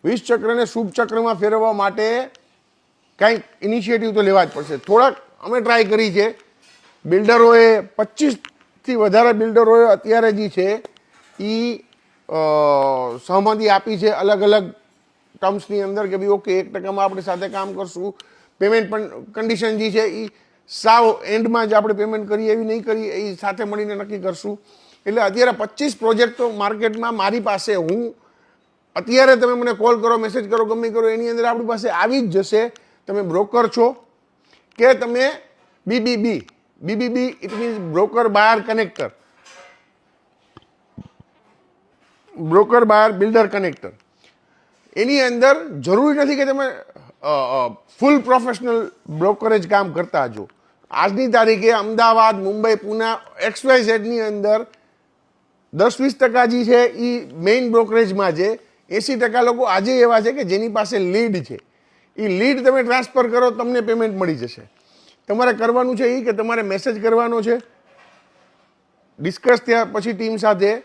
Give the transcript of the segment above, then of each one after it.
વિષ ચક્રને શુભ ચક્રમાં ફેરવવા માટે કંઈક ઇનિશિયેટિવ તો લેવા જ પડશે. થોડાક અમે ટ્રાય કરી છે. બિલ્ડરોએ 25થી વધારે બિલ્ડરોએ અત્યારે જે છે એ સહમતિ આપી છે અલગ અલગ ટર્મ્સની અંદર કે ભાઈ ઓકે 1% આપણે સાથે કામ કરશું. પેમેન્ટ પણ કન્ડિશન જે છે એ સાવ એન્ડમાં જ આપણે પેમેન્ટ કરીએ એવી નહીં કરીએ, એ સાથે મળીને નક્કી કરશું. એટલે અત્યારે 25 પ્રોજેક્ટો માર્કેટમાં મારી પાસે, હું અત્યારે તમે મને કોલ કરો, મેસેજ કરો, ગમે કરો, એની અંદર આપણી પાસે આવી જ જશે. તમે બ્રોકર છો કે તમે BBB it means broker buyer connector, broker buyer builder connector. એની અંદર જરૂરી નથી કે તમે ફૂલ પ્રોફેશનલ બ્રોકરેજ કામ કરતા જો. આજની તારીખે અમદાવાદ, મુંબઈ, પુના, XYZની અંદર 10-20% જે છે એ મેઇન બ્રોકરેજમાં છે. 80% લોકો આજે એવા છે કે જેની પાસે લીડ છે. એ લીડ તમે ટ્રાન્સફર કરો, તમને પેમેન્ટ મળી જશે. તમારે કરવાનું છે એ કે તમારે મેસેજ કરવાનો છે, ડિસ્કસ થયા પછી ટીમ સાથે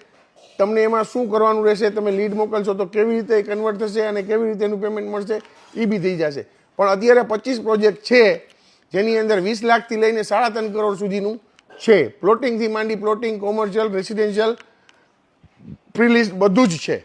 તમને એમાં શું કરવાનું રહેશે, તમે લીડ મોકલશો તો કેવી રીતે કન્વર્ટ થશે અને કેવી રીતે એનું પેમેન્ટ મળશે એ બી થઈ જશે. પણ અત્યારે 25 પ્રોજેક્ટ છે જેની અંદર 20 લાખથી લઈને 3.5 કરોડ સુધીનું છે. પ્લોટિંગથી માંડી પ્લોટિંગ, કોમર્શિયલ, રેસિડેન્શિયલ, પ્રીલિસ્ટ બધું જ છે.